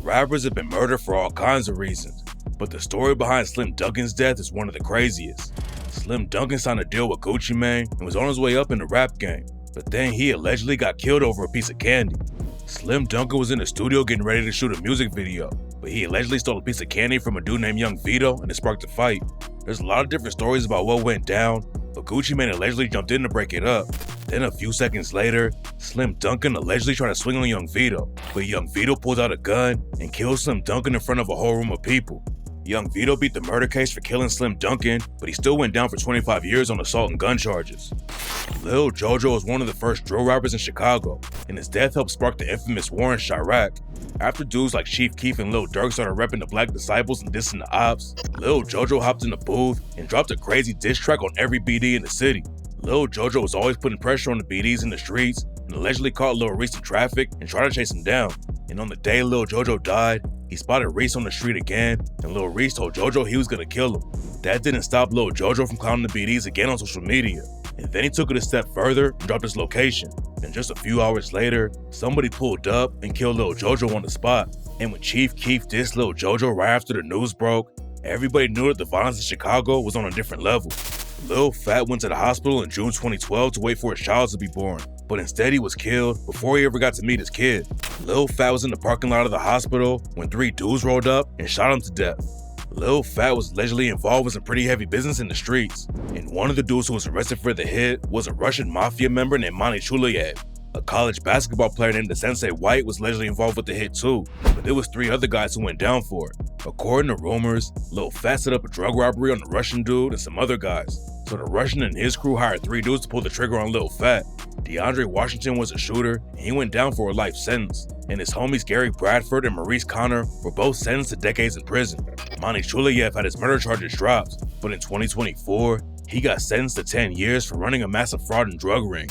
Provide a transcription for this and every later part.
Rappers have been murdered for all kinds of reasons, but the story behind Slim Duncan's death is one of the craziest. Slim Duncan signed a deal with Gucci Mane and was on his way up in the rap game, but then he allegedly got killed over a piece of candy. Slim Duncan was in the studio getting ready to shoot a music video, but he allegedly stole a piece of candy from a dude named Young Vito and it sparked a fight. There's a lot of different stories about what went down, but Gucci Mane allegedly jumped in to break it up. Then a few seconds later, Slim Duncan allegedly tried to swing on Young Vito, but Young Vito pulls out a gun and kills Slim Duncan in front of a whole room of people. Young Vito beat the murder case for killing Slim Duncan, but he still went down for 25 years on assault and gun charges. Lil Jojo was one of the first drill rappers in Chicago, and his death helped spark the infamous war in Chirac. After dudes like Chief Keef and Lil Durk started repping the Black Disciples and dissing the ops, Lil Jojo hopped in the booth and dropped a crazy diss track on every BD in the city. Lil Jojo was always putting pressure on the BDs in the streets and allegedly caught Lil Reese in traffic and tried to chase him down. And on the day Lil Jojo died, he spotted Reese on the street again, and Lil Reese told Jojo he was gonna kill him. That didn't stop Lil Jojo from clowning the BDs again on social media. And then he took it a step further and dropped his location. And just a few hours later, somebody pulled up and killed Lil Jojo on the spot. And when Chief Keef dissed Lil Jojo right after the news broke, everybody knew that the violence in Chicago was on a different level. Lil Fat went to the hospital in June 2012 to wait for his child to be born, but instead he was killed before he ever got to meet his kid. Lil Fat was in the parking lot of the hospital when 3 dudes rolled up and shot him to death. Lil Fat was allegedly involved with some pretty heavy business in the streets, and one of the dudes who was arrested for the hit was a Russian Mafia member named Trulla. A college basketball player named Sensei White was allegedly involved with the hit too, but there was 3 other guys who went down for it. According to rumors, Lil Fat set up a drug robbery on the Russian dude and some other guys, so the Russian and his crew hired 3 dudes to pull the trigger on Lil Fat. DeAndre Washington was a shooter, and he went down for a life sentence, and his homies Gary Bradford and Maurice Connor were both sentenced to decades in prison. Trulla had his murder charges dropped, but in 2024, he got sentenced to 10 years for running a massive fraud and drug ring.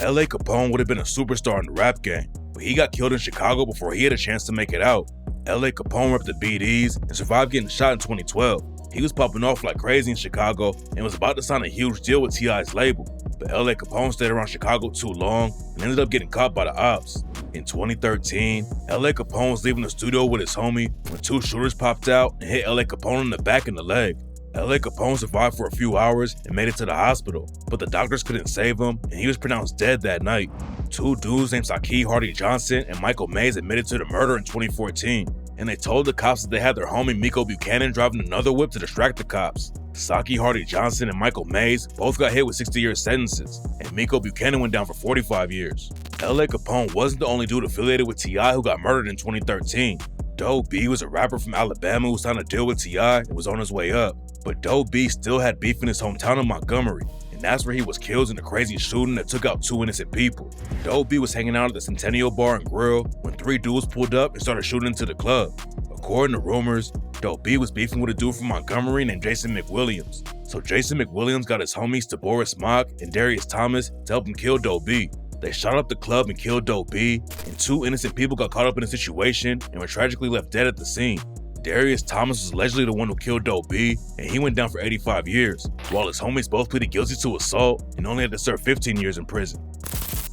LA Capone would have been a superstar in the rap game, but he got killed in Chicago before he had a chance to make it out. LA Capone repped the BDs and survived getting shot in 2012. He was popping off like crazy in Chicago and was about to sign a huge deal with T.I.'s label, but LA Capone stayed around Chicago too long and ended up getting caught by the ops. In 2013, LA Capone was leaving the studio with his homie when 2 shooters popped out and hit LA Capone in the back and the leg. LA Capone survived for a few hours and made it to the hospital, but the doctors couldn't save him and he was pronounced dead that night. 2 dudes named Saki Hardy Johnson and Michael Mays admitted to the murder in 2014, and they told the cops that they had their homie Miko Buchanan driving another whip to distract the cops. Saki Hardy Johnson and Michael Mays both got hit with 60-year sentences, and Miko Buchanan went down for 45 years. LA Capone wasn't the only dude affiliated with T.I. who got murdered in 2013. Doe B was a rapper from Alabama who signed a deal with T.I. and was on his way up, but Doe B still had beef in his hometown of Montgomery, and that's where he was killed in a crazy shooting that took out 2 innocent people. Doe B was hanging out at the Centennial Bar and Grill when 3 dudes pulled up and started shooting into the club. According to rumors, Doe B was beefing with a dude from Montgomery named Jason McWilliams, so Jason McWilliams got his homies Boris Mock and Darius Thomas to help him kill Doe B. They shot up the club and killed Doe B, and 2 innocent people got caught up in the situation and were tragically left dead at the scene. Darius Thomas was allegedly the one who killed Doe B, and he went down for 85 years, while his homies both pleaded guilty to assault and only had to serve 15 years in prison.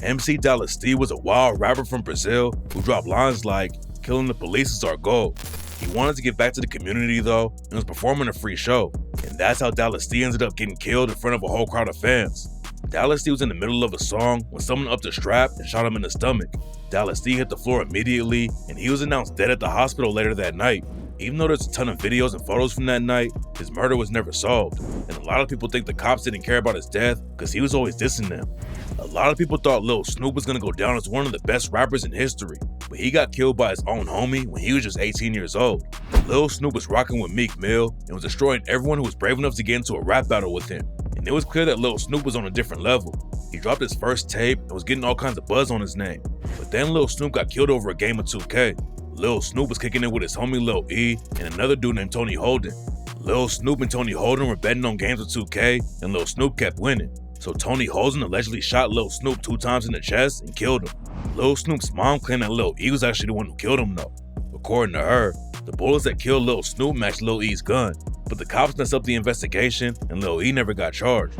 MC Dallas D was a wild rapper from Brazil who dropped lines like, "Killing the police is our goal." He wanted to give back to the community though, and was performing a free show, and that's how Dallas D ended up getting killed in front of a whole crowd of fans. Dallas D was in the middle of a song when someone upped a strap and shot him in the stomach. Dallas D hit the floor immediately, and he was announced dead at the hospital later that night. Even though there's a ton of videos and photos from that night, his murder was never solved, and a lot of people think the cops didn't care about his death because he was always dissing them. A lot of people thought Lil Snoop was gonna go down as one of the best rappers in history, but he got killed by his own homie when he was just 18 years old. Lil Snoop was rocking with Meek Mill and was destroying everyone who was brave enough to get into a rap battle with him, and it was clear that Lil Snoop was on a different level. He dropped his first tape and was getting all kinds of buzz on his name, but then Lil Snoop got killed over a game of 2K. Lil Snoop was kicking it with his homie Lil E and another dude named Tony Holden. Lil Snoop and Tony Holden were betting on games with 2K, and Lil Snoop kept winning. So Tony Holden allegedly shot Lil Snoop 2 times in the chest and killed him. Lil Snoop's mom claimed that Lil E was actually the one who killed him though. According to her, the bullets that killed Lil Snoop matched Lil E's gun, but the cops messed up the investigation and Lil E never got charged.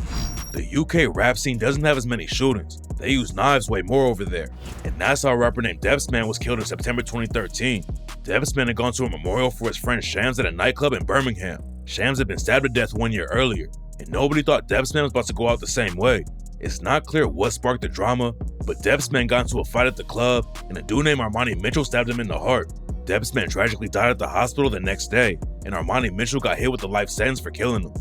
The UK rap scene doesn't have as many shootings. They use knives way more over there. And that's how a rapper named Depsman was killed in September 2013. Depsman had gone to a memorial for his friend Shams at a nightclub in Birmingham. Shams had been stabbed to death 1 year earlier, and nobody thought Depsman was about to go out the same way. It's not clear what sparked the drama, but Depsman got into a fight at the club, and a dude named Armani Mitchell stabbed him in the heart. Depsman tragically died at the hospital the next day, and Armani Mitchell got hit with a life sentence for killing him.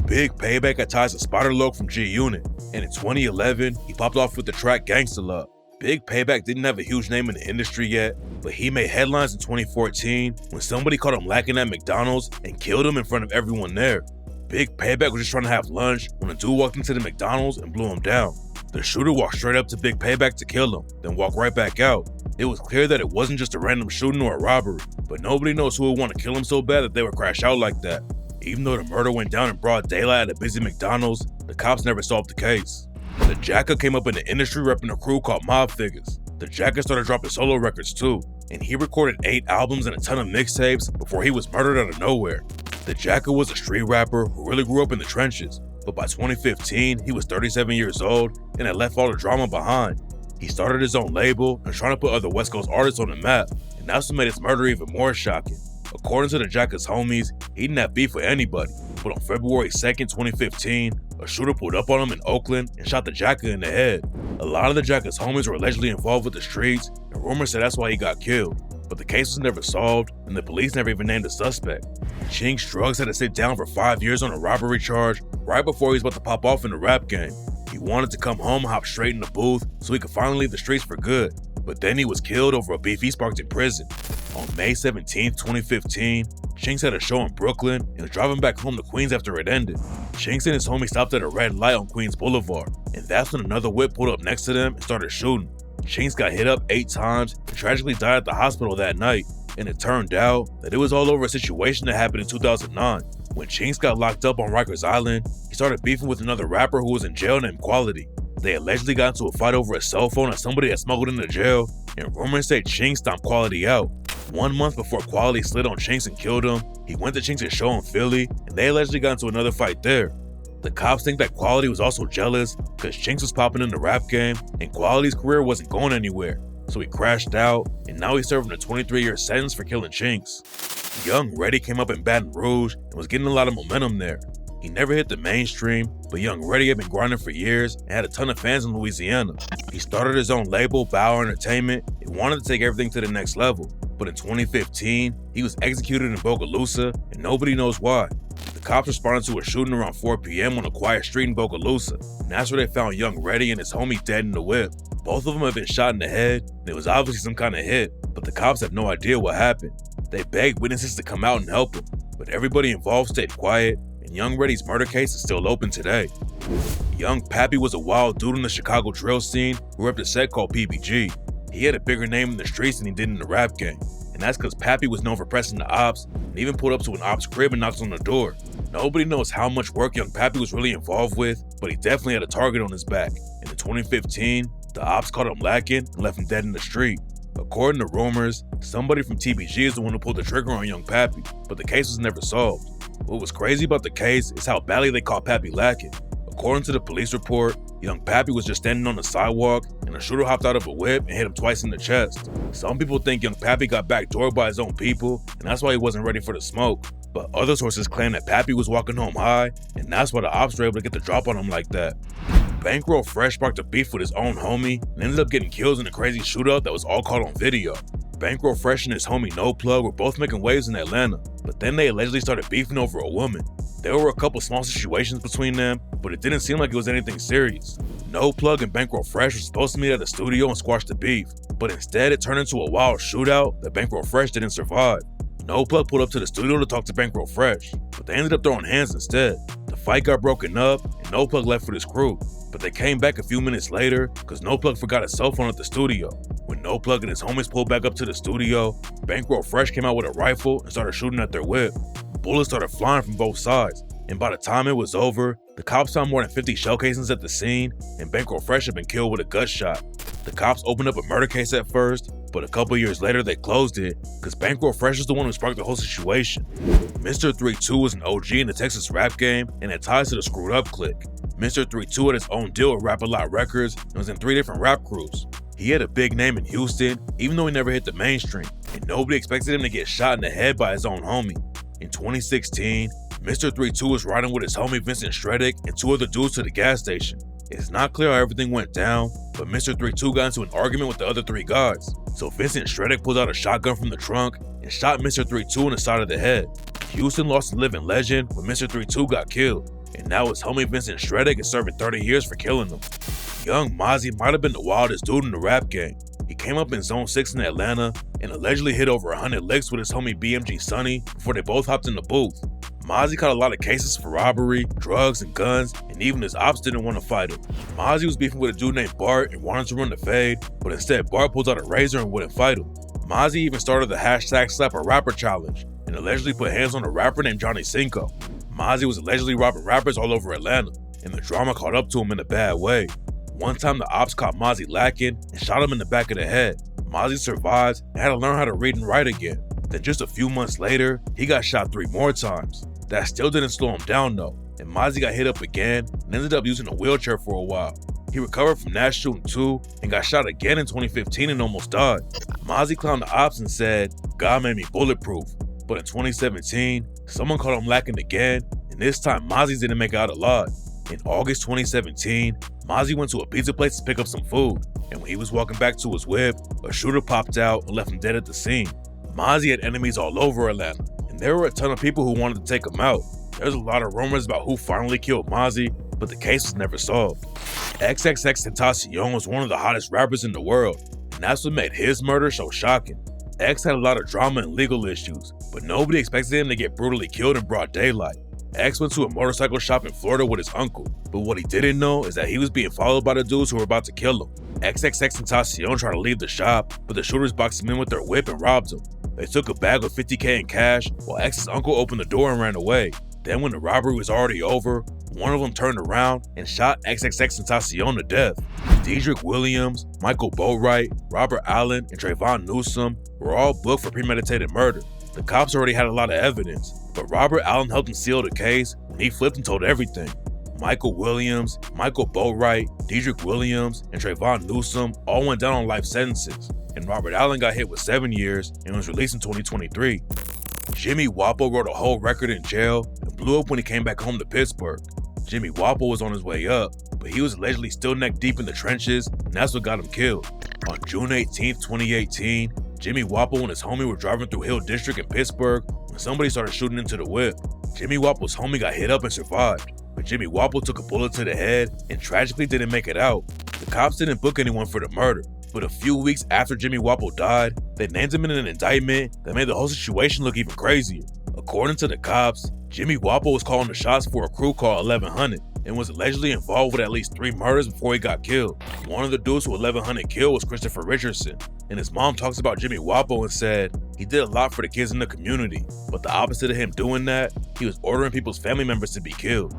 Big Payback had ties to Spider Loc from G-Unit, and in 2011, he popped off with the track Gangsta Love. Big Payback didn't have a huge name in the industry yet, but he made headlines in 2014 when somebody caught him lacking at McDonald's and killed him in front of everyone there. Big Payback was just trying to have lunch when a dude walked into the McDonald's and blew him down. The shooter walked straight up to Big Payback to kill him, then walked right back out. It was clear that it wasn't just a random shooting or a robbery, but nobody knows who would want to kill him so bad that they would crash out like that. Even though the murder went down in broad daylight at a busy McDonald's, the cops never solved the case. The Jacka came up in the industry repping a crew called Mob Figures. The Jacka started dropping solo records too, and he recorded 8 albums and a ton of mixtapes before he was murdered out of nowhere. The Jacka was a street rapper who really grew up in the trenches, but by 2015, he was 37 years old and had left all the drama behind. He started his own label and trying to put other West Coast artists on the map, and that's what made his murder even more shocking. According to the Jacka's homies, he didn't have beef with anybody, but on February 2nd, 2015, a shooter pulled up on him in Oakland and shot the Jacka in the head. A lot of the Jacka's homies were allegedly involved with the streets, and rumors said that's why he got killed. But the case was never solved, and the police never even named a suspect. Chinx Drugs had to sit down for 5 years on a robbery charge right before he was about to pop off in the rap game. He wanted to come home and hop straight in the booth so he could finally leave the streets for good. But then he was killed over a beef he sparked in prison. On May 17, 2015, Chinx had a show in Brooklyn and was driving back home to Queens after it ended. Chinx and his homie stopped at a red light on Queens Boulevard, and that's when another whip pulled up next to them and started shooting. Chinx got hit up 8 times and tragically died at the hospital that night, and it turned out that it was all over a situation that happened in 2009. When Chinx got locked up on Rikers Island, he started beefing with another rapper who was in jail named Quality. They allegedly got into a fight over a cell phone that somebody had smuggled into jail, and rumors say Chinx stomped Quality out. 1 month before Quality slid on Chinx and killed him, he went to Chinx's show in Philly, and they allegedly got into another fight there. The cops think that Quality was also jealous because Chinx was popping in the rap game, and Quality's career wasn't going anywhere, so he crashed out, and now he's serving a 23-year sentence for killing Chinx. Young Reddy came up in Baton Rouge and was getting a lot of momentum there. He never hit the mainstream, but Young Reddy had been grinding for years and had a ton of fans in Louisiana. He started his own label, Bauer Entertainment, and wanted to take everything to the next level. But in 2015, he was executed in Bogalusa, and nobody knows why. The cops responded to a shooting around 4 p.m. on a quiet street in Bogalusa, and that's where they found Young Reddy and his homie dead in the whip. Both of them had been shot in the head, and it was obviously some kind of hit, but the cops have no idea what happened. They begged witnesses to come out and help him, but everybody involved stayed quiet, and Young Reddy's murder case is still open today. Young Pappy was a wild dude in the Chicago drill scene who repped a set called PBG. He had a bigger name in the streets than he did in the rap game, and that's because Pappy was known for pressing the ops and even pulled up to an op's crib and knocked on the door. Nobody knows how much work Young Pappy was really involved with, but he definitely had a target on his back. And in 2015, the ops caught him lacking and left him dead in the street. According to rumors, somebody from TBG is the one who pulled the trigger on Young Pappy, but the case was never solved. What was crazy about the case is how badly they caught Pappy lacking. According to the police report, Young Pappy was just standing on the sidewalk and a shooter hopped out of a whip and hit him twice in the chest. Some people think Young Pappy got backdoored by his own people and that's why he wasn't ready for the smoke. But other sources claim that Pappy was walking home high and that's why the ops were able to get the drop on him like that. Bankroll Fresh sparked a beef with his own homie and ended up getting killed in a crazy shootout that was all caught on video. Bankroll Fresh and his homie No Plug were both making waves in Atlanta, but then they allegedly started beefing over a woman. There were a couple small situations between them, but it didn't seem like it was anything serious. No Plug and Bankroll Fresh were supposed to meet at the studio and squash the beef, but instead it turned into a wild shootout that Bankroll Fresh didn't survive. No Plug pulled up to the studio to talk to Bankroll Fresh, but they ended up throwing hands instead. The fight got broken up and No Plug left with his crew, but they came back a few minutes later because No Plug forgot his cell phone at the studio. When No Plug and his homies pulled back up to the studio, Bankroll Fresh came out with a rifle and started shooting at their whip. Bullets started flying from both sides, and by the time it was over, the cops found more than 50 shell casings at the scene, and Bankroll Fresh had been killed with a gut shot. The cops opened up a murder case at first, but a couple years later they closed it because Bankroll Fresh is the one who sparked the whole situation. Mr. 3-2 was an OG in the Texas rap game and had ties to the Screwed Up clique. Mr. 3-2 had his own deal with Rap-A-Lot Records and was in 3 different rap crews. He had a big name in Houston, even though he never hit the mainstream, and nobody expected him to get shot in the head by his own homie. In 2016, Mr. 3-2 was riding with his homie Vincent Stredick and 2 other dudes to the gas station. It's not clear how everything went down, but Mr. 3-2 got into an argument with the other 3 guys. So Vincent Stredick pulled out a shotgun from the trunk and shot Mr. 3-2 in the side of the head. Houston lost a living legend when Mr. 3-2 got killed, and now his homie Vincent Stredick is serving 30 years for killing him. Young Mozzie might have been the wildest dude in the rap game. He came up in Zone 6 in Atlanta and allegedly hit over 100 licks with his homie BMG Sonny before they both hopped in the booth. Mozzie caught a lot of cases for robbery, drugs, and guns, and even his ops didn't want to fight him. Mozzie was beefing with a dude named Bart and wanted to run the fade, but instead Bart pulled out a razor and wouldn't fight him. Mozzie even started the hashtag Slap a Rapper challenge and allegedly put hands on a rapper named Johnny Cinco. Mozzie was allegedly robbing rappers all over Atlanta, and the drama caught up to him in a bad way. One time the ops caught Mozzie lacking and shot him in the back of the head. Mozzie survived and had to learn how to read and write again. Then just a few months later, he got shot 3 more times. That still didn't slow him down though, and Mozzie got hit up again and ended up using a wheelchair for a while. He recovered from that shooting too and got shot again in 2015 and almost died. Mozzie clowned the ops and said, "God made me bulletproof." But in 2017, someone caught him lacking again, and this time Mozzie didn't make it out alive. In August 2017, Mozzie went to a pizza place to pick up some food, and when he was walking back to his whip, a shooter popped out and left him dead at the scene. Mozzie had enemies all over Atlanta, and there were a ton of people who wanted to take him out. There's a lot of rumors about who finally killed Mozzie, but the case was never solved. XXXTentacion was one of the hottest rappers in the world, and that's what made his murder so shocking. X had a lot of drama and legal issues, but nobody expected him to get brutally killed in broad daylight. X went to a motorcycle shop in Florida with his uncle, but what he didn't know is that he was being followed by the dudes who were about to kill him. XXXTentacion tried to leave the shop, but the shooters boxed him in with their whip and robbed him. They took a bag of $50K in cash, while X's uncle opened the door and ran away. Then when the robbery was already over, one of them turned around and shot XXXTentacion to death. Dedrick Williams, Michael Boatwright, Robert Allen, and Trayvon Newsom were all booked for premeditated murder. The cops already had a lot of evidence, but Robert Allen helped conceal the case when he flipped and told everything. Michael Williams, Michael Boatwright, Dedrick Williams, and Trayvon Newsom all went down on life sentences, and Robert Allen got hit with 7 years and was released in 2023. Jimmy Wapple wrote a whole record in jail and blew up when he came back home to Pittsburgh. Jimmy Wapple was on his way up, but he was allegedly still neck deep in the trenches, and that's what got him killed. On June 18, 2018, Jimmy Wapple and his homie were driving through Hill District in Pittsburgh when somebody started shooting into the whip. Jimmy Wapple's homie got hit up and survived, but Jimmy Wapple took a bullet to the head and tragically didn't make it out. The cops didn't book anyone for the murder, but a few weeks after Jimmy Wapple died, they named him in an indictment that made the whole situation look even crazier. According to the cops, Jimmy Wapple was calling the shots for a crew called 1100 and was allegedly involved with at least 3 murders before he got killed. One of the dudes who 1100 killed was Christopher Richardson, and his mom talks about Jimmy Wapple and said he did a lot for the kids in the community, but the opposite of him doing that, he was ordering people's family members to be killed.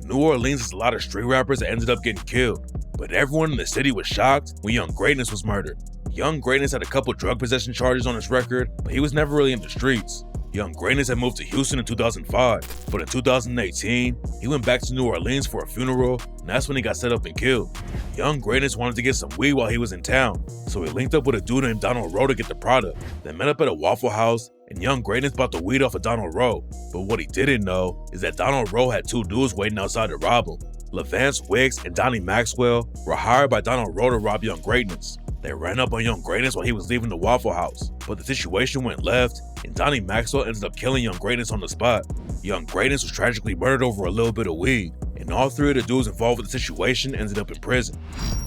New Orleans has a lot of street rappers that ended up getting killed, but everyone in the city was shocked when Young Greatness was murdered. Young Greatness had a couple drug possession charges on his record, but he was never really in the streets. Young Greatness had moved to Houston in 2005, but in 2018, he went back to New Orleans for a funeral, and that's when he got set up and killed. Young Greatness wanted to get some weed while he was in town, so he linked up with a dude named Donald Rowe to get the product. They met up at a Waffle House, and Young Greatness bought the weed off of Donald Rowe, but what he didn't know is that Donald Rowe had 2 dudes waiting outside to rob him. LaVance Wicks and Donnie Maxwell were hired by Donald Rowe to rob Young Greatness. They ran up on Young Greatness while he was leaving the Waffle House, but the situation went left, and Donnie Maxwell ended up killing Young Greatness on the spot. Young Greatness was tragically murdered over a little bit of weed, and all 3 of the dudes involved with the situation ended up in prison.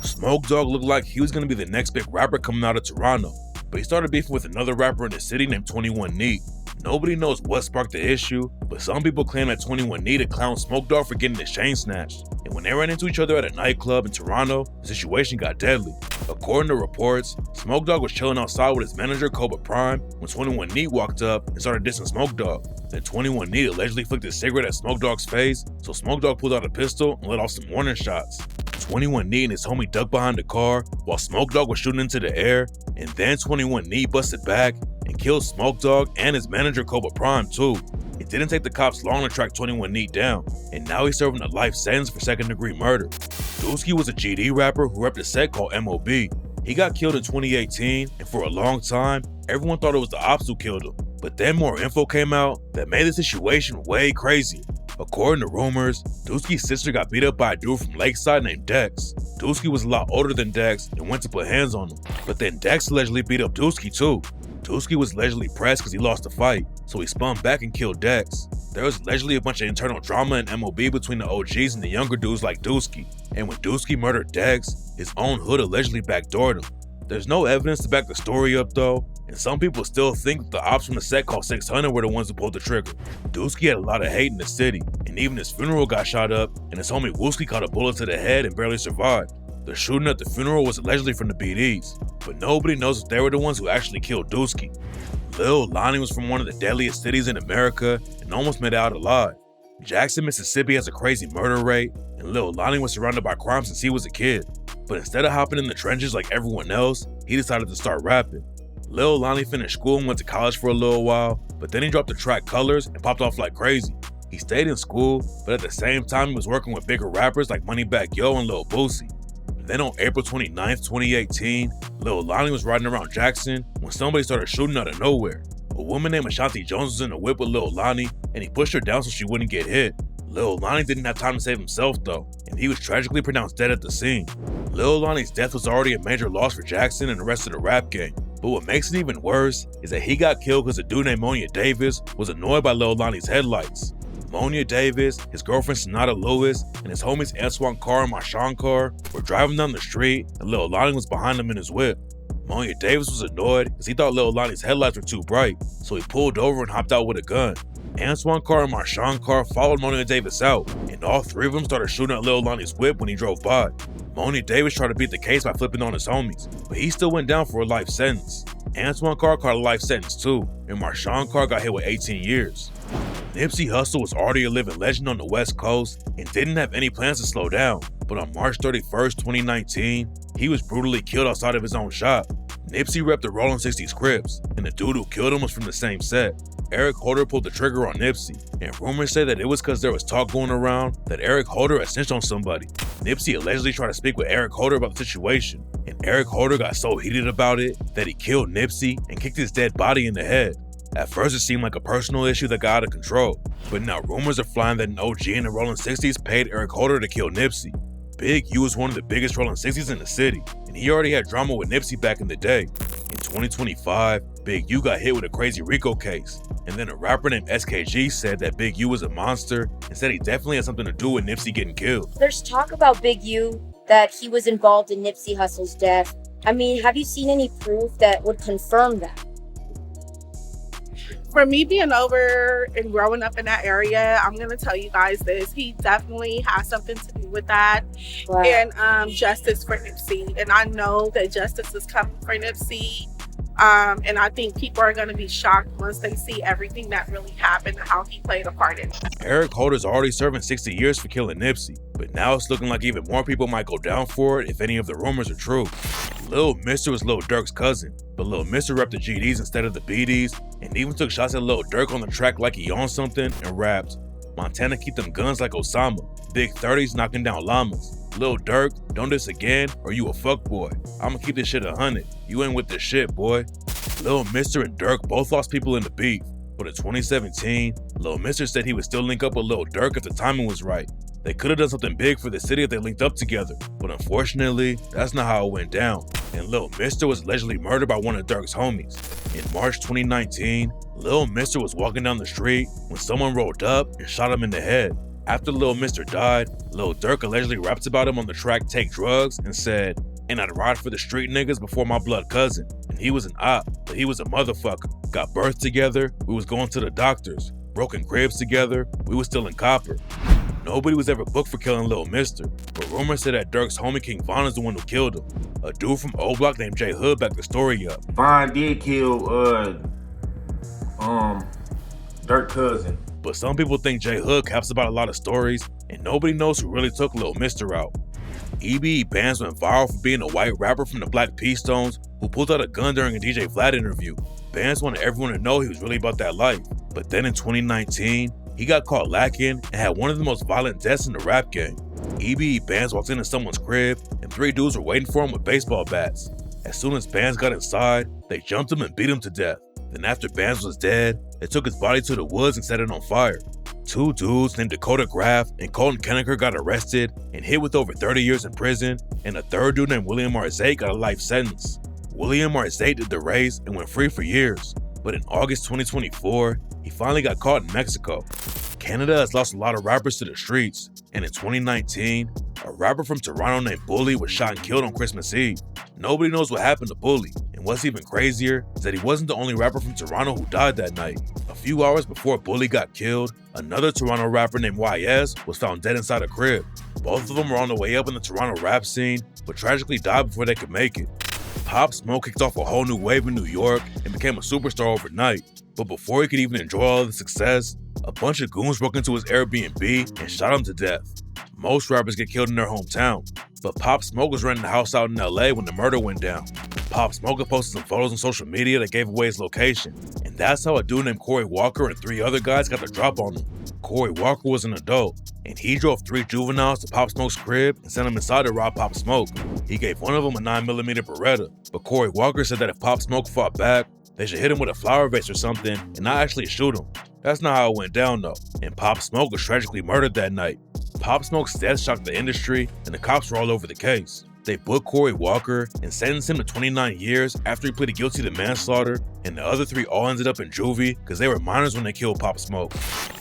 Smoke Dogg looked like he was going to be the next big rapper coming out of Toronto, but he started beefing with another rapper in the city named 21 Neat. Nobody knows what sparked the issue, but some people claim that 21 Neat had clowned Smoke Dogg for getting his chain snatched, and when they ran into each other at a nightclub in Toronto, the situation got deadly. According to reports, Smoke Dogg was chilling outside with his manager Cobra Prime when 21 Neat walked up and started dissing Smoke Dogg. Then 21 Neat allegedly flicked a cigarette at Smoke Dogg's face, so Smoke Dogg pulled out a pistol and let off some warning shots. 21 Neat and his homie ducked behind the car while Smoke Dogg was shooting into the air, and then 21 Neat busted back and killed Smoke Dogg and his manager Cobra Prime too. It didn't take the cops long to track 21 Neat down, and now he's serving a life sentence for second-degree murder. Dooski was a GD rapper who repped a set called MOB. He got killed in 2018, and for a long time, everyone thought it was the ops who killed him. But then more info came out that made the situation way crazier. According to rumors, Dooski's sister got beat up by a dude from Lakeside named Dex. Dooski was a lot older than Dex and went to put hands on him, but then Dex allegedly beat up Dooski too. Dooski was allegedly pressed because he lost the fight, so he spun back and killed Dex. There was allegedly a bunch of internal drama in MOB between the OGs and the younger dudes like Dooski, and when Dooski murdered Dex, his own hood allegedly backdoored him. There's no evidence to back the story up though, and some people still think that the ops from the set called 600 were the ones who pulled the trigger. Dooski had a lot of hate in the city, and even his funeral got shot up, and his homie Wooski caught a bullet to the head and barely survived. The shooting at the funeral was allegedly from the BDs, but nobody knows if they were the ones who actually killed Dooski. Lil Lonnie was from one of the deadliest cities in America and almost made it out alive. Jackson, Mississippi has a crazy murder rate, and Lil Lonnie was surrounded by crime since he was a kid. But instead of hopping in the trenches like everyone else, he decided to start rapping. Lil Lonnie finished school and went to college for a little while, but then he dropped the track Colors and popped off like crazy. He stayed in school, but at the same time he was working with bigger rappers like Moneybagg Yo and Lil Boosie. Then on April 29th, 2018, Lil Lonnie was riding around Jackson when somebody started shooting out of nowhere. A woman named Ashanti Jones was in a whip with Lil Lonnie, and he pushed her down so she wouldn't get hit. Lil Lonnie didn't have time to save himself though, and he was tragically pronounced dead at the scene. Lil Lonnie's death was already a major loss for Jackson and the rest of the rap game, but what makes it even worse is that he got killed because a dude named Monia Davis was annoyed by Lil Lonnie's headlights. Monia Davis, his girlfriend Sonata Lewis, and his homies Antoine Carr and Marshawn Carr were driving down the street and Lil Lonnie was behind them in his whip. Monia Davis was annoyed because he thought Lil Lonnie's headlights were too bright, so he pulled over and hopped out with a gun. Antoine Carr and Marshawn Carr followed Monia Davis out, and all three of them started shooting at Lil Lonnie's whip when he drove by. Monia Davis tried to beat the case by flipping on his homies, but he still went down for a life sentence. Antoine Carr caught a life sentence too, and Marshawn Carr got hit with 18 years. Nipsey Hussle was already a living legend on the West Coast and didn't have any plans to slow down, but on March 31st, 2019, he was brutally killed outside of his own shop. Nipsey repped the Rollin' 60s Crips, and the dude who killed him was from the same set. Eric Holder pulled the trigger on Nipsey, and rumors say that it was because there was talk going around that Eric Holder had snitched on somebody. Nipsey allegedly tried to speak with Eric Holder about the situation, and Eric Holder got so heated about it that he killed Nipsey and kicked his dead body in the head. At first it seemed like a personal issue that got out of control, but now rumors are flying that an OG in the Rollin' 60s paid Eric Holder to kill Nipsey. Big U was one of the biggest Rollin' 60s in the city, and he already had drama with Nipsey back in the day. In 2025, Big U got hit with a crazy RICO case, and then a rapper named SKG said that Big U was a monster and said he definitely had something to do with Nipsey getting killed. There's talk about Big U that he was involved in Nipsey Hussle's death. I mean, have you seen any proof that would confirm that? For me being over and growing up in that area, I'm going to tell you guys this. He definitely has something to do with that. Wow. And justice for Nipsey. And I know that justice is coming for Nipsey. And I think people are going to be shocked once they see everything that really happened and how he played a part in it. Eric Holder's already serving 60 years for killing Nipsey, but now it's looking like even more people might go down for it if any of the rumors are true. Lil Mr. was Lil Durk's cousin, but Lil Mr. repped the GDs instead of the BDs, and even took shots at Lil Durk on the track like he owned something and rapped, "Montana keep them guns like Osama, big 30s knocking down llamas. Lil Durk, don't diss again or you a fuckboy. I'ma keep this shit 100, you ain't with this shit, boy." Lil Mr. and Durk both lost people in the beef, but in 2017, Lil Mr. said he would still link up with Lil Durk if the timing was right. They could have done something big for the city if they linked up together, but unfortunately, that's not how it went down, and Lil Mr. was allegedly murdered by one of Durk's homies. In March 2019, Lil Mr. was walking down the street when someone rolled up and shot him in the head. After Lil Mr. died, Lil Durk allegedly rapped about him on the track Take Drugs and said, "And I'd ride for the street niggas before my blood cousin. And he was an op, but he was a motherfucker. Got birthed together, we was going to the doctors. Broken cribs together, we was still in copper." Nobody was ever booked for killing Lil Mr., but rumors say that Durk's homie King Von is the one who killed him. A dude from O Block named J Hood backed the story up. Von did kill Durk's cousin. But some people think J Hood caps about a lot of stories, and nobody knows who really took Lil Mr. out. EBE Bands went viral for being a white rapper from the Black P Stones who pulled out a gun during a DJ Vlad interview. Bands wanted everyone to know he was really about that life. But then in 2019, he got caught lacking and had one of the most violent deaths in the rap game. EBE Bands walked into someone's crib and 3 dudes were waiting for him with baseball bats. As soon as Bands got inside, they jumped him and beat him to death. Then after Bands was dead, they took his body to the woods and set it on fire. 2 dudes named Dakota Graff and Colton Kennecker got arrested and hit with over 30 years in prison, and a 3rd dude named William Arzate got a life sentence. William Arzate did the race and went free for years, but in August 2024, he finally got caught in Mexico. Canada has lost a lot of rappers to the streets, and in 2019, a rapper from Toronto named Bully was shot and killed on Christmas Eve. Nobody knows what happened to Bully, and what's even crazier is that he wasn't the only rapper from Toronto who died that night. A few hours before Bully got killed, another Toronto rapper named YS was found dead inside a crib. Both of them were on the way up in the Toronto rap scene, but tragically died before they could make it. Pop Smoke kicked off a whole new wave in New York and became a superstar overnight. But before he could even enjoy all the success, a bunch of goons broke into his Airbnb and shot him to death. Most rappers get killed in their hometown, but Pop Smoke was renting a house out in LA when the murder went down. Pop Smoke had posted some photos on social media that gave away his location, and that's how a dude named Corey Walker and 3 other guys got the drop on him. Corey Walker was an adult, and he drove 3 juveniles to Pop Smoke's crib and sent them inside to rob Pop Smoke. He gave one of them a 9mm Beretta, but Corey Walker said that if Pop Smoke fought back, they should hit him with a flower vase or something and not actually shoot him. That's not how it went down though, and Pop Smoke was tragically murdered that night. Pop Smoke's death shocked the industry, and the cops were all over the case. They booked Corey Walker and sentenced him to 29 years after he pleaded guilty to manslaughter, and the other 3 all ended up in juvie because they were minors when they killed Pop Smoke.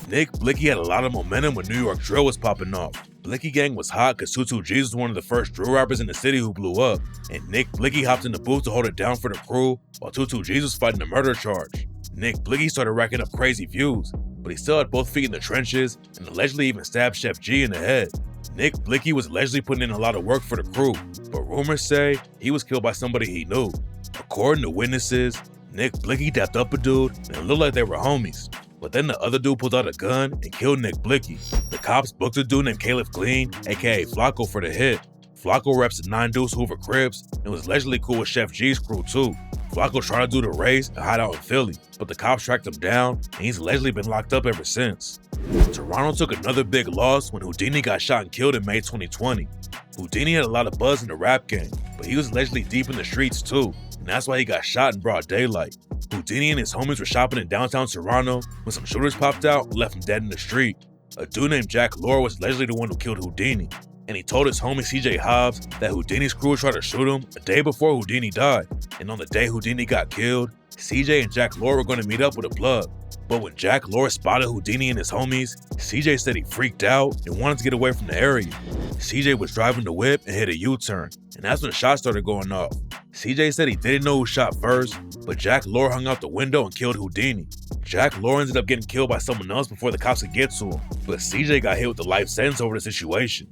Nick Blicky had a lot of momentum when New York drill was popping off. Blicky Gang was hot because 22G's was one of the first drill rappers in the city who blew up, and Nick Blicky hopped in the booth to hold it down for the crew while 22G's was fighting a murder charge. Nick Blicky started racking up crazy views, but he still had both feet in the trenches and allegedly even stabbed Chef G in the head. Nick Blicky was allegedly putting in a lot of work for the crew, but rumors say he was killed by somebody he knew. According to witnesses, Nick Blicky dapped up a dude and it looked like they were homies. But then the other dude pulled out a gun and killed Nick Blicky. The cops booked a dude named Caleb Clean, aka Flacco, for the hit. Flacco reps the 9 Deuce Hoover Crips and was allegedly cool with Chef G's crew too. Flacco tried to do the race and hide out in Philly, but the cops tracked him down and he's allegedly been locked up ever since. Toronto took another big loss when Houdini got shot and killed in May 2020. Houdini had a lot of buzz in the rap game, but he was allegedly deep in the streets too, and that's why he got shot in broad daylight. Houdini and his homies were shopping in downtown Toronto when some shooters popped out and left him dead in the street. A dude named Jack Lore was allegedly the one who killed Houdini, and he told his homie CJ Hobbs that Houdini's crew tried to shoot him a day before Houdini died, and on the day Houdini got killed, CJ and Jack Lore were going to meet up with a plug. But when Jack Lore spotted Houdini and his homies, CJ said he freaked out and wanted to get away from the area. CJ was driving the whip and hit a U-turn, and that's when shots started going off. CJ said he didn't know who shot first, but Jack Lore hung out the window and killed Houdini. Jack Lore ended up getting killed by someone else before the cops could get to him, but CJ got hit with a life sentence over the situation.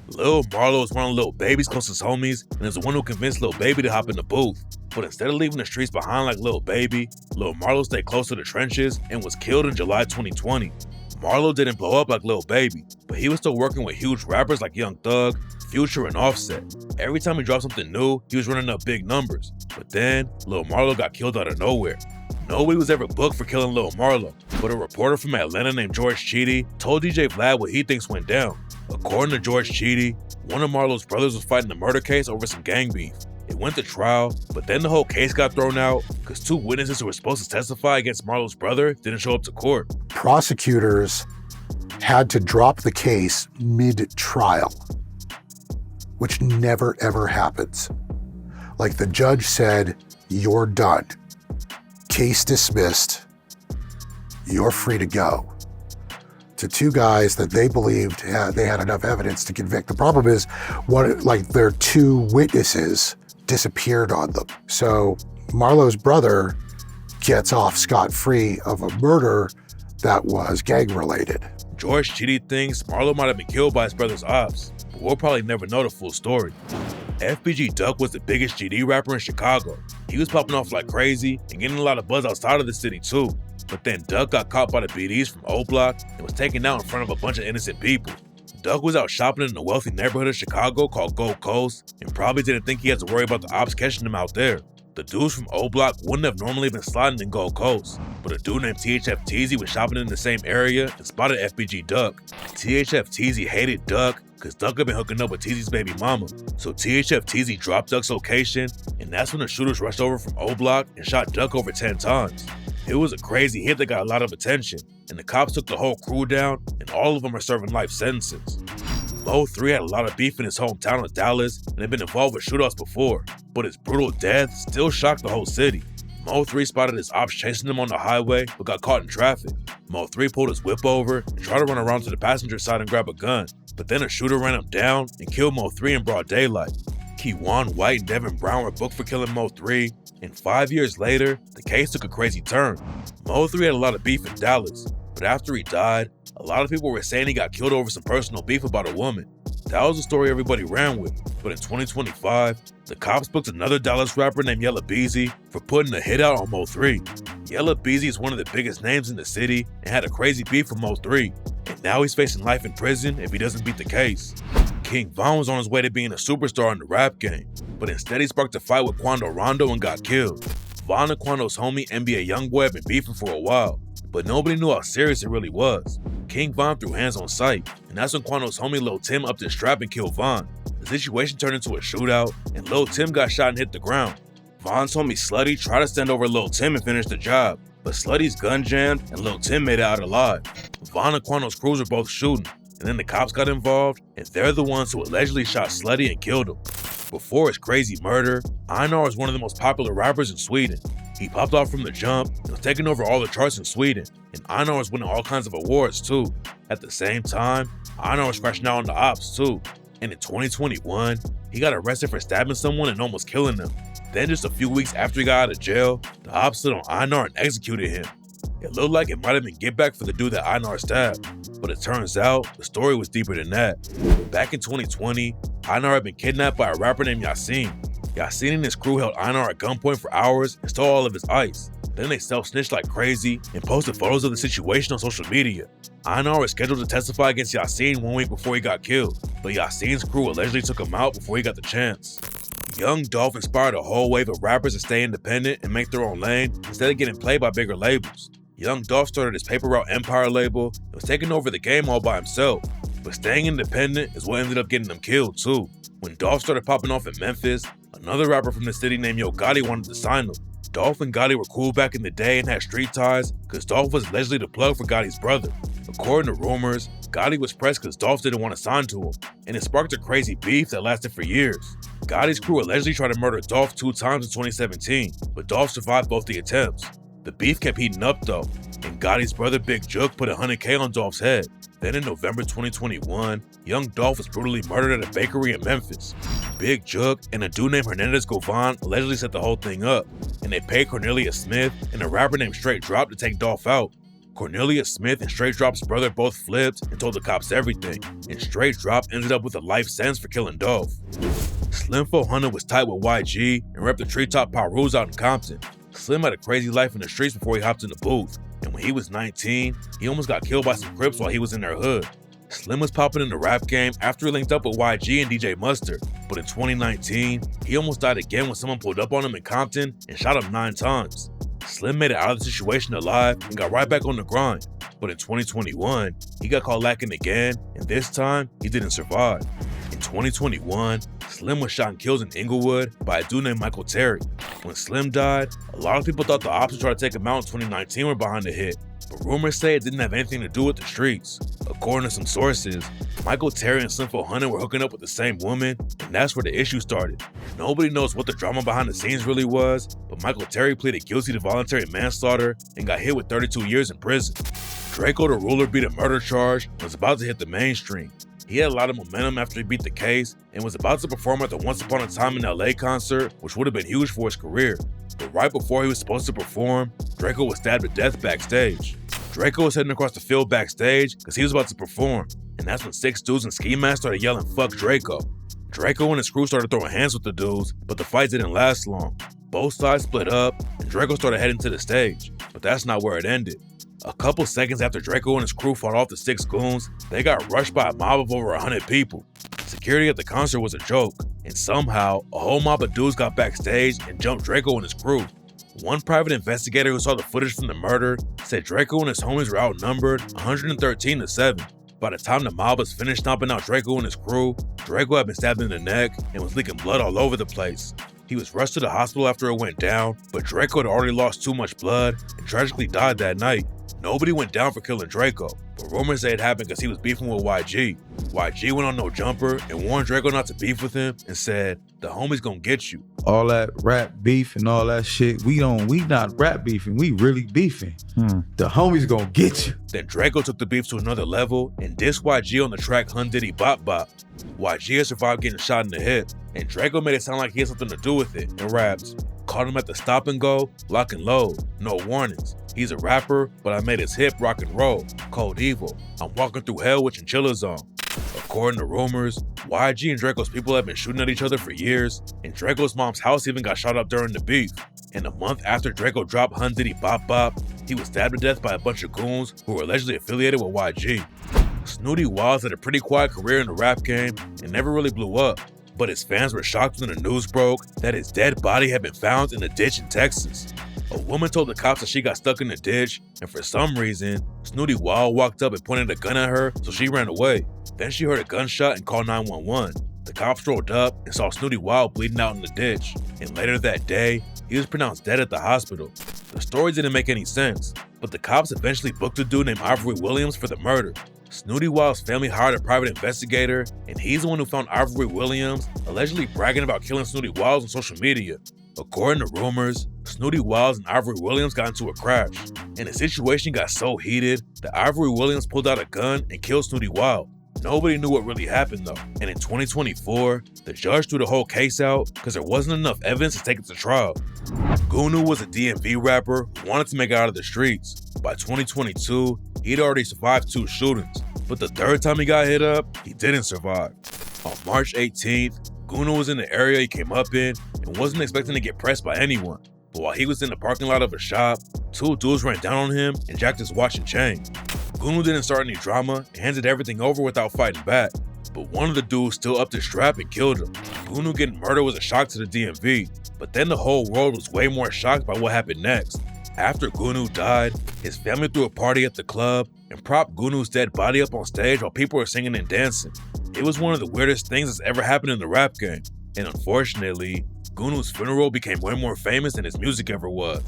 Lil Marlo is one of Lil Baby's closest homies and is the one who convinced Lil Baby to hop in the booth. But instead of leaving the streets behind like Lil Baby, Lil Marlo stayed close to the trenches and was killed in July 2020. Marlo didn't blow up like Lil Baby, but he was still working with huge rappers like Young Thug, Future, and Offset. Every time he dropped something new, he was running up big numbers. But then, Lil Marlo got killed out of nowhere. Nobody was ever booked for killing Lil Marlo, but a reporter from Atlanta named George Cheedy told DJ Vlad what he thinks went down. According to George Cheedy, one of Marlo's brothers was fighting a murder case over some gang beef. It went to trial, but then the whole case got thrown out because 2 witnesses who were supposed to testify against Marlo's brother didn't show up to court. Prosecutors had to drop the case mid-trial, which never ever happens. Like the judge said, you're done. Case dismissed. You're free to go. To 2 guys that they believed they had enough evidence to convict. The problem is, their 2 witnesses disappeared on them. So Marlo's brother gets off scot-free of a murder that was gang-related. George Cheedy thinks Marlo might have been killed by his brother's ops, but we'll probably never know the full story. FBG Duck was the biggest GD rapper in Chicago. He was popping off like crazy and getting a lot of buzz outside of the city too. But then Duck got caught by the BDs from O Block and was taken out in front of a bunch of innocent people. Duck was out shopping in a wealthy neighborhood of Chicago called Gold Coast and probably didn't think he had to worry about the ops catching him out there. The dudes from O Block wouldn't have normally been sliding in Gold Coast, but a dude named THF Teezy was shopping in the same area and spotted FBG Duck. THF Teezy hated Duck because Duck had been hooking up with Teezy's baby mama, so THF Teezy dropped Duck's location, and that's when the shooters rushed over from O Block and shot Duck over 10 times. It was a crazy hit that got a lot of attention, and the cops took the whole crew down, and all of them are serving life sentences. Mo 3 had a lot of beef in his hometown of Dallas and had been involved with shootouts before, but his brutal death still shocked the whole city. Mo 3 spotted his ops chasing him on the highway but got caught in traffic. Mo 3 pulled his whip over and tried to run around to the passenger side and grab a gun, but then a shooter ran him down and killed Mo 3 in broad daylight. Keywan White and Devin Brown were booked for killing Mo 3, and 5 years later, the case took a crazy turn. Mo 3 had a lot of beef in Dallas, but after he died, a lot of people were saying he got killed over some personal beef about a woman. That was the story everybody ran with, but in 2025, the cops booked another Dallas rapper named Yella Beezy for putting a hit out on Mo 3. Yella Beezy is one of the biggest names in the city and had a crazy beef with Mo 3, and now he's facing life in prison if he doesn't beat the case. King Von was on his way to being a superstar in the rap game, but instead he sparked a fight with Quando Rondo and got killed. Von and Quando's homie NBA Youngboy had been beefing for a while, but nobody knew how serious it really was. King Von threw hands on sight, and that's when Quando's homie Lil Tim upped his strap and killed Von. The situation turned into a shootout, and Lil Tim got shot and hit the ground. Von's homie Slutty tried to stand over Lil Tim and finish the job, but Slutty's gun jammed and Lil Tim made it out alive. Von and Quando's crews were both shooting, and then the cops got involved, and they're the ones who allegedly shot Slutty and killed him. Before his crazy murder, Einar was one of the most popular rappers in Sweden. He popped off from the jump and was taking over all the charts in Sweden, and Einar was winning all kinds of awards too. At the same time, Einar was crashing out on the ops too, and in 2021, he got arrested for stabbing someone and almost killing them. Then just a few weeks after he got out of jail, the ops stood on Einar and executed him. It looked like it might have been get back for the dude that Einar stabbed, but it turns out the story was deeper than that. Back in 2020, Einar had been kidnapped by a rapper named Yasin. Yasin and his crew held Einar at gunpoint for hours and stole all of his ice. Then they self-snitched like crazy and posted photos of the situation on social media. Einar was scheduled to testify against Yasin 1 week before he got killed, but Yasin's crew allegedly took him out before he got the chance. Young Dolph inspired a whole wave of rappers to stay independent and make their own lane instead of getting played by bigger labels. Young Dolph started his Paper Route Empire label and was taking over the game all by himself, but staying independent is what ended up getting him killed too. When Dolph started popping off in Memphis, another rapper from the city named Yo Gotti wanted to sign him. Dolph and Gotti were cool back in the day and had street ties because Dolph was allegedly the plug for Gotti's brother. According to rumors, Gotti was pressed because Dolph didn't want to sign to him, and it sparked a crazy beef that lasted for years. Gotti's crew allegedly tried to murder Dolph 2 times in 2017, but Dolph survived both the attempts. The beef kept heating up though, and Gotti's brother Big Jook put $100K on Dolph's head. Then in November 2021, young Dolph was brutally murdered at a bakery in Memphis. Big Jook and a dude named Hernandez Govan allegedly set the whole thing up, and they paid Cornelius Smith and a rapper named Straight Drop to take Dolph out. Cornelius Smith and Straight Drop's brother both flipped and told the cops everything, and Straight Drop ended up with a life sentence for killing Dolph. Slim 400 was tight with YG and repped the Treetop Pirus out in Compton. Slim had a crazy life in the streets before he hopped in the booth, and when he was 19, he almost got killed by some Crips while he was in their hood. Slim was popping in the rap game after he linked up with YG and DJ Mustard, but in 2019, he almost died again when someone pulled up on him in Compton and shot him 9 times. Slim made it out of the situation alive and got right back on the grind, but in 2021, he got caught lacking again, and this time, he didn't survive. In 2021, Slim was shot and killed in Inglewood by a dude named Michael Terry. When Slim died, a lot of people thought the ops who tried to take him out in 2019 were behind the hit, but rumors say it didn't have anything to do with the streets. According to some sources, Michael Terry and Slim 400 were hooking up with the same woman, and that's where the issue started. Nobody knows what the drama behind the scenes really was, but Michael Terry pleaded guilty to voluntary manslaughter and got hit with 32 years in prison. Draco the Ruler beat a murder charge and was about to hit the mainstream. He had a lot of momentum after he beat the case and was about to perform at the Once Upon a Time in LA concert, which would have been huge for his career. But right before he was supposed to perform, Draco was stabbed to death backstage. Draco was heading across the field backstage because he was about to perform, and that's when 6 dudes in ski masks started yelling "fuck Draco." Draco and his crew started throwing hands with the dudes, but the fight didn't last long. Both sides split up, and Draco started heading to the stage, but that's not where it ended. A couple seconds after Draco and his crew fought off the 6 goons, they got rushed by a mob of over 100 people. Security at the concert was a joke, and somehow, a whole mob of dudes got backstage and jumped Draco and his crew. One private investigator who saw the footage from the murder said Draco and his homies were outnumbered 113-7. By the time the mob was finished stomping out Draco and his crew, Draco had been stabbed in the neck and was leaking blood all over the place. He was rushed to the hospital after it went down, but Draco had already lost too much blood and tragically died that night. Nobody went down for killing Draco, but rumors say it happened because he was beefing with YG. YG went on No Jumper and warned Draco not to beef with him and said, "The homie's gonna get you." All that rap beef and all that shit, we not rap beefing, we really beefing. The homie's gonna get you. Then Draco took the beef to another level and dissed YG on the track Hun Diddy Bop Bop. YG had survived getting shot in the hip, and Draco made it sound like he had something to do with it and raps. Caught him at the stop and go, lock and load, no warnings. He's a rapper, but I made his hip rock and roll. Cold evil, I'm walking through hell with chinchillas on. According to rumors, YG and Draco's people have been shooting at each other for years, and Draco's mom's house even got shot up during the beef. And a month after Draco dropped Hun Diddy Bop Bop, he was stabbed to death by a bunch of goons who were allegedly affiliated with YG. Snooty Wild's had a pretty quiet career in the rap game and never really blew up, but his fans were shocked when the news broke that his dead body had been found in a ditch in Texas. A woman told the cops that she got stuck in the ditch, and for some reason, Snooty Wild walked up and pointed a gun at her, so she ran away. Then she heard a gunshot and called 911. The cops rolled up and saw Snooty Wild bleeding out in the ditch, and later that day, he was pronounced dead at the hospital. The story didn't make any sense, but the cops eventually booked a dude named Ivory Williams for the murder. Snooty Wild's family hired a private investigator, and he's the one who found Ivory Williams allegedly bragging about killing Snooty Wild on social media. According to rumors, Snooty Wild and Ivory Williams got into a crash, and the situation got so heated that Ivory Williams pulled out a gun and killed Snooty Wild. Nobody knew what really happened though, and in 2024, the judge threw the whole case out because there wasn't enough evidence to take it to trial. Gunu was a DMV rapper who wanted to make it out of the streets. By 2022, he'd already survived 2 shootings, but the third time he got hit up, he didn't survive. On March 18th, Gunu was in the area he came up in and wasn't expecting to get pressed by anyone. But while he was in the parking lot of a shop, 2 dudes ran down on him and jacked his watch and chain. Gunu didn't start any drama and handed everything over without fighting back. But one of the dudes still upped his strap and killed him. Gunu getting murdered was a shock to the DMV, but then the whole world was way more shocked by what happened next. After Gunu died, his family threw a party at the club and propped Gunu's dead body up on stage while people were singing and dancing. It was one of the weirdest things that's ever happened in the rap game, and unfortunately, Gunu's funeral became way more famous than his music ever was.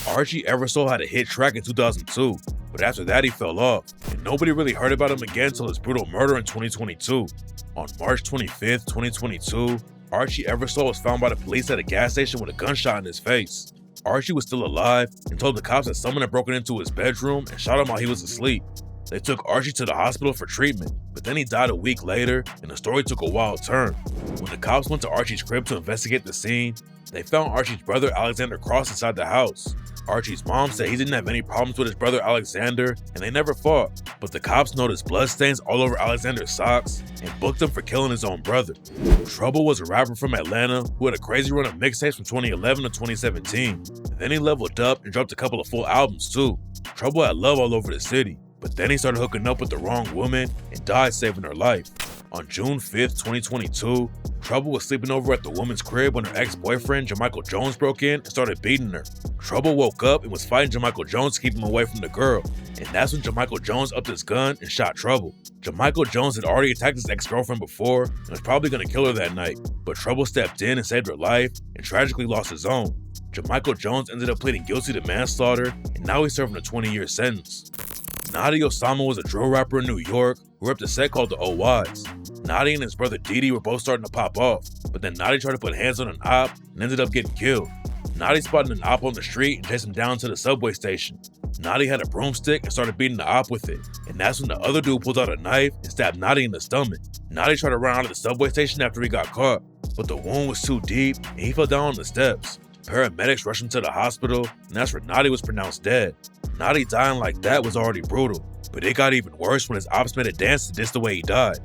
Archie Eversole had a hit track in 2002, but after that he fell off, and nobody really heard about him again until his brutal murder in 2022. On March 25th, 2022, Archie Eversole was found by the police at a gas station with a gunshot in his face. Archie was still alive and told the cops that someone had broken into his bedroom and shot him while he was asleep. They took Archie to the hospital for treatment, but then he died a week later and the story took a wild turn. When the cops went to Archie's crib to investigate the scene, they found Archie's brother Alexander Cross inside the house. Archie's mom said he didn't have any problems with his brother Alexander and they never fought, but the cops noticed bloodstains all over Alexander's socks and booked him for killing his own brother. Trouble was a rapper from Atlanta who had a crazy run of mixtapes from 2011 to 2017. Then he leveled up and dropped a couple of full albums too. Trouble had love all over the city, but then he started hooking up with the wrong woman and died saving her life. On June 5th, 2022, Trouble was sleeping over at the woman's crib when her ex-boyfriend, Jamichael Jones, broke in and started beating her. Trouble woke up and was fighting Jamichael Jones to keep him away from the girl, and that's when Jamichael Jones upped his gun and shot Trouble. Jamichael Jones had already attacked his ex-girlfriend before and was probably going to kill her that night, but Trouble stepped in and saved her life and tragically lost his own. Jamichael Jones ended up pleading guilty to manslaughter, and now he's serving a 20-year sentence. Nadi Osama was a drill rapper in New York who repped a set called the OYs. Nadi and his brother Diddy were both starting to pop off, but then Nadi tried to put hands on an op and ended up getting killed. Nadi spotted an op on the street and chased him down to the subway station. Nadi had a broomstick and started beating the op with it, and that's when the other dude pulled out a knife and stabbed Nadi in the stomach. Nadi tried to run out of the subway station after he got caught, but the wound was too deep and he fell down on the steps. Paramedics rushed him to the hospital, and that's where Nadi was pronounced dead. Nadi dying like that was already brutal, but it got even worse when his ops made a dance to diss the way he died.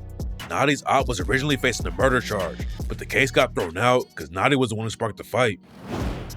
Nadi's op was originally facing a murder charge, but the case got thrown out because Nadi was the one who sparked the fight.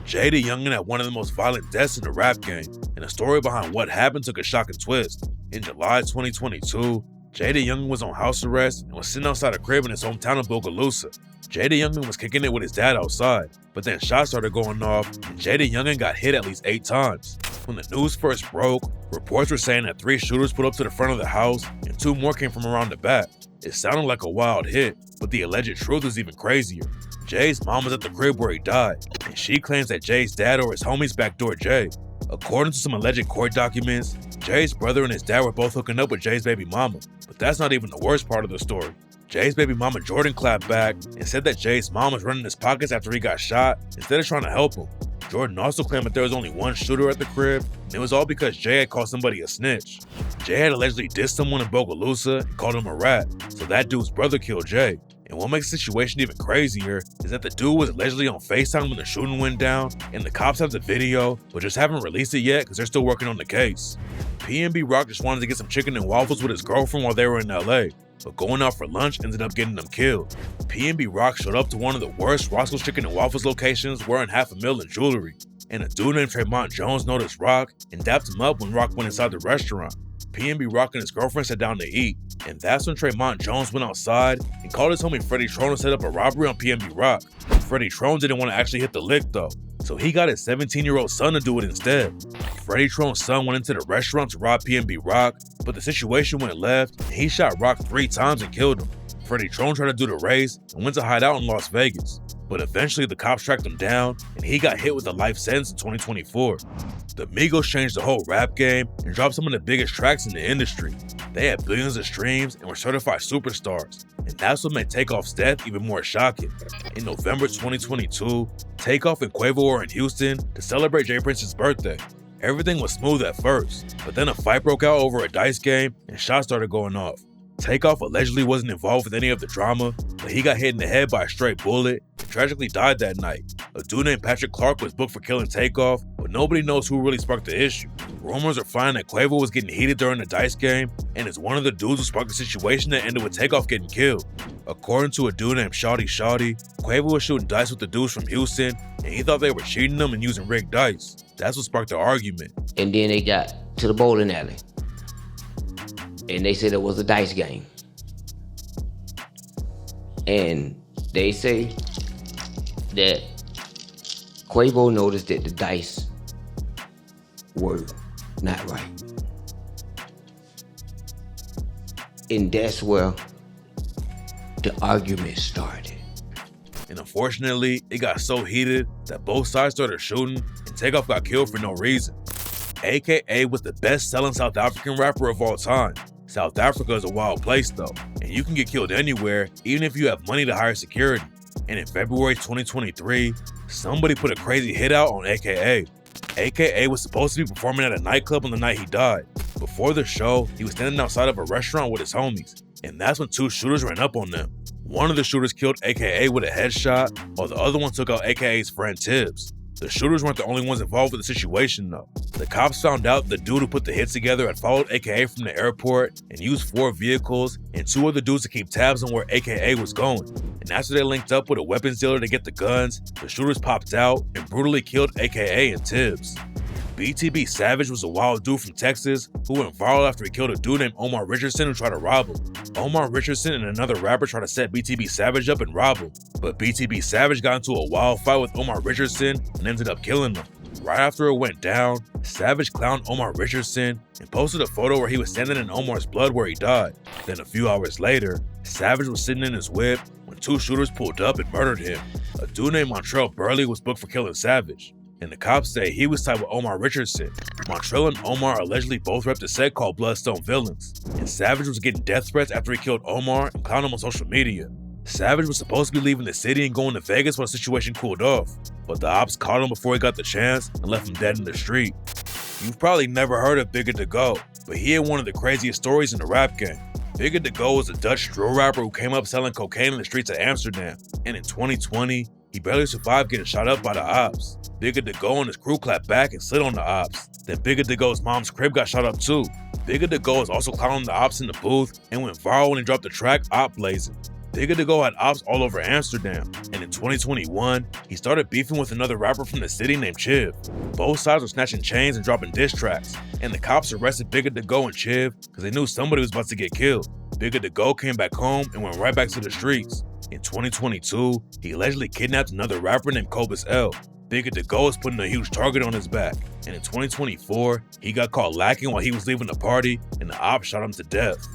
Jada Youngin had one of the most violent deaths in the rap game, and the story behind what happened took a shocking twist. In July 2022, Jada Youngin was on house arrest and was sitting outside a crib in his hometown of Bogalusa. Jada Youngin was kicking it with his dad outside, but then shots started going off and Jada Youngin got hit at least 8 times. When the news first broke, reports were saying that 3 shooters put up to the front of the house and 2 more came from around the back. It sounded like a wild hit, but the alleged truth is even crazier. Jay's mom was at the crib where he died, and she claims that Jay's dad or his homies backdoored Jay. According to some alleged court documents, Jay's brother and his dad were both hooking up with Jay's baby mama, but that's not even the worst part of the story. Jay's baby mama Jordan clapped back and said that Jay's mom was running his pockets after he got shot instead of trying to help him. Jordan also claimed that there was only one shooter at the crib, and it was all because Jay had called somebody a snitch. Jay had allegedly dissed someone in Bogalusa and called him a rat, so that dude's brother killed Jay. And what makes the situation even crazier is that the dude was allegedly on FaceTime when the shooting went down, and the cops have the video, but just haven't released it yet because they're still working on the case. PNB Rock just wanted to get some chicken and waffles with his girlfriend while they were in LA, but going out for lunch ended up getting them killed. PNB Rock showed up to one of the worst Roscoe's Chicken and Waffles locations wearing $500,000 in jewelry, and a dude named Tremont Jones noticed Rock and dapped him up when Rock went inside the restaurant. PNB Rock and his girlfriend sat down to eat, and that's when Tremont Jones went outside and called his homie Freddie Trone to set up a robbery on PNB Rock. Freddie Trone didn't want to actually hit the lick though, so he got his 17-year-old son to do it instead. Freddie Trone's son went into the restaurant to rob PNB Rock, but the situation went left and he shot Rock 3 times and killed him. Freddie Trone tried to do the race and went to hide out in Las Vegas, but eventually the cops tracked him down and he got hit with a life sentence in 2024. The Migos changed the whole rap game and dropped some of the biggest tracks in the industry. They had billions of streams and were certified superstars, and that's what made Takeoff's death even more shocking. In November 2022, Takeoff and Quavo were in Houston to celebrate Jay Prince's birthday. Everything was smooth at first, but then a fight broke out over a dice game and shots started going off. Takeoff allegedly wasn't involved with any of the drama, but he got hit in the head by a stray bullet and tragically died that night. A dude named Patrick Clark was booked for killing Takeoff, but nobody knows who really sparked the issue. Rumors are flying that Quavo was getting heated during the dice game and is one of the dudes who sparked the situation that ended with Takeoff getting killed. According to a dude named Shawty, Quavo was shooting dice with the dudes from Houston and he thought they were cheating them and using rigged dice. That's what sparked the argument. And then they got to the bowling alley, and they said it was a dice game. And they say that Quavo noticed that the dice were not right. And that's where the argument started. And unfortunately, it got so heated that both sides started shooting and Takeoff got killed for no reason. AKA was the best-selling South African rapper of all time. South Africa is a wild place though, and you can get killed anywhere, even if you have money to hire security. And in February 2023, somebody put a crazy hit out on AKA. AKA was supposed to be performing at a nightclub on the night he died. Before the show, he was standing outside of a restaurant with his homies, and that's when 2 shooters ran up on them. One of the shooters killed AKA with a headshot, while the other one took out AKA's friend Tibbs. The shooters weren't the only ones involved with the situation though. The cops found out the dude who put the hits together had followed AKA from the airport and used 4 vehicles and 2 other dudes to keep tabs on where AKA was going. And after they linked up with a weapons dealer to get the guns, the shooters popped out and brutally killed AKA and Tibbs. BTB Savage was a wild dude from Texas who went viral after he killed a dude named Omar Richardson who tried to rob him. Omar Richardson and another rapper tried to set BTB Savage up and rob him, but BTB Savage got into a wild fight with Omar Richardson and ended up killing him. Right after it went down, Savage clowned Omar Richardson and posted a photo where he was standing in Omar's blood where he died. Then a few hours later, Savage was sitting in his whip when 2 shooters pulled up and murdered him. A dude named Montrell Burley was booked for killing Savage, and the cops say he was tied with Omar Richardson. Montrell and Omar allegedly both repped a set called Bloodstone Villains, and Savage was getting death threats after he killed Omar and clowned him on social media. Savage was supposed to be leaving the city and going to Vegas when the situation cooled off, but the ops caught him before he got the chance and left him dead in the street. You've probably never heard of Bigger to Go, but he had one of the craziest stories in the rap game. Bigger to Go was a Dutch drill rapper who came up selling cocaine in the streets of Amsterdam, and in 2020, he barely survived getting shot up by the ops. Bigger to Go and his crew clapped back and slid on the ops. Then Bigger to Go's mom's crib got shot up too. Bigger to Go is also clowning the ops in the booth and went viral when he dropped the track Op Blazing. Bigger to Go had ops all over Amsterdam, and in 2021, he started beefing with another rapper from the city named Chiv. Both sides were snatching chains and dropping diss tracks, and the cops arrested Bigger to Go and Chiv because they knew somebody was about to get killed. Bigger to Go came back home and went right back to the streets. In 2022, he allegedly kidnapped another rapper named Cobus L. Bigger to Go was putting a huge target on his back, and in 2024, he got caught lacking while he was leaving the party, and the ops shot him to death.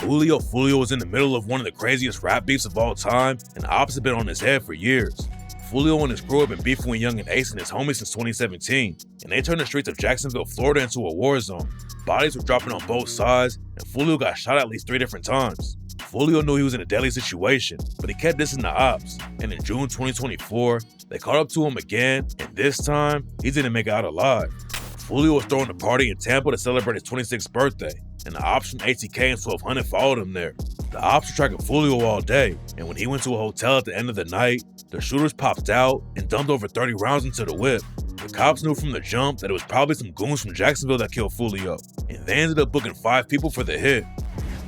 Julio Fulio was in the middle of one of the craziest rap beefs of all time, and the ops have been on his head for years. Fulio and his crew have been beefing with Young and Ace and his homies since 2017, and they turned the streets of Jacksonville, Florida into a war zone. Bodies were dropping on both sides, and Fulio got shot at least 3 different times. Fulio knew he was in a deadly situation, but he kept dissing the ops, and in June 2024, they caught up to him again, and this time, he didn't make it out alive. Fulio was throwing a party in Tampa to celebrate his 26th birthday, and the ops from ATK and 1200 followed him there. The ops were tracking Fulio all day, and when he went to a hotel at the end of the night, the shooters popped out and dumped over 30 rounds into the whip. The cops knew from the jump that it was probably some goons from Jacksonville that killed Fulio, and they ended up booking 5 people for the hit.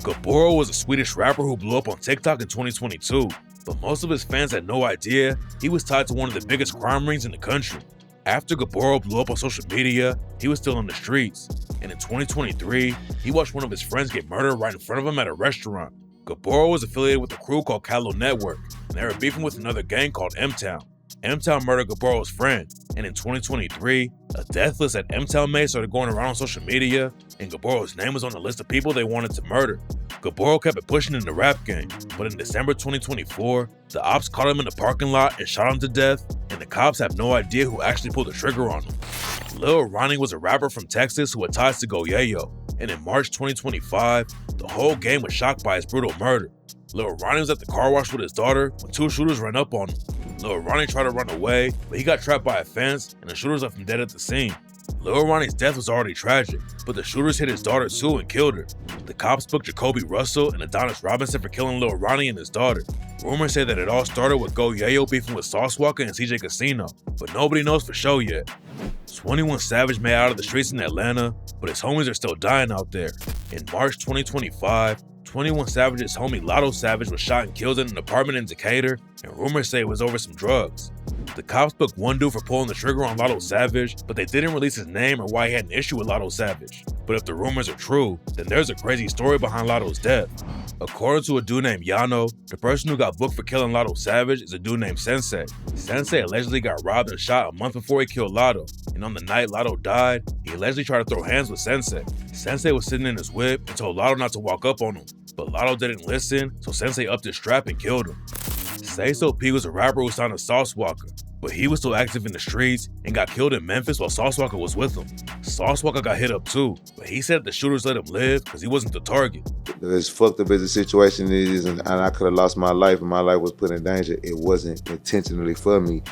Gaboro was a Swedish rapper who blew up on TikTok in 2022, but most of his fans had no idea he was tied to one of the biggest crime rings in the country. After Gaboro blew up on social media, he was still on the streets, and in 2023, he watched one of his friends get murdered right in front of him at a restaurant. Gaboro was affiliated with a crew called Callow Network, and they were beefing with another gang called M-Town. M-Town murdered Gaboro's friend, and in 2023, a death list that M-Town made started going around on social media, and Gaboro's name was on the list of people they wanted to murder. Gaboro kept it pushing in the rap game, but in December 2024, the ops caught him in the parking lot and shot him to death, and the cops have no idea who actually pulled the trigger on him. Lil Ronnie was a rapper from Texas who had ties to Go Yayo, and in March 2025, the whole game was shocked by his brutal murder. Lil Ronnie was at the car wash with his daughter when 2 shooters ran up on him. Lil Ronnie tried to run away, but he got trapped by a fence, and the shooters left him dead at the scene. Lil Ronnie's death was already tragic, but the shooters hit his daughter too and killed her. The cops booked Jacoby Russell and Adonis Robinson for killing Lil Ronnie and his daughter. Rumors say that it all started with Go Yayo beefing with Sauce Walker and CJ Casino, but nobody knows for sure yet. 21 Savage made out of the streets in Atlanta, but his homies are still dying out there. In March 2025, 21 Savage's homie Lotto Savage was shot and killed in an apartment in Decatur, and rumors say it was over some drugs. The cops booked one dude for pulling the trigger on Lotto Savage, but they didn't release his name or why he had an issue with Lotto Savage. But if the rumors are true, then there's a crazy story behind Lotto's death. According to a dude named Yano, the person who got booked for killing Lotto Savage is a dude named Sensei. Sensei allegedly got robbed and shot a month before he killed Lotto, and on the night Lotto died, he allegedly tried to throw hands with Sensei. Sensei was sitting in his whip and told Lotto not to walk up on him, but Lotto didn't listen, so Sensei upped his strap and killed him. Say So P was a rapper who signed to Sauce Walker, but he was still active in the streets and got killed in Memphis while Sauce Walker was with him. Sauce Walker got hit up too, but he said the shooters let him live because he wasn't the target. As fucked up as the situation is, and I could have lost my life and my life was put in danger, it wasn't intentionally for me.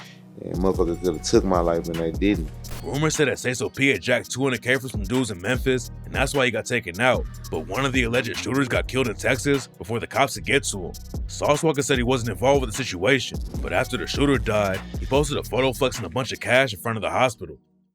And motherfuckers could have took my life and they didn't. Rumors said that Say So P had jacked 200K from some dudes in Memphis, and that's why he got taken out. But one of the alleged shooters got killed in Texas before the cops could get to him. Sauce Walker said he wasn't involved with the situation, but after the shooter died, he posted a photo flexing a bunch of cash in front of the hospital.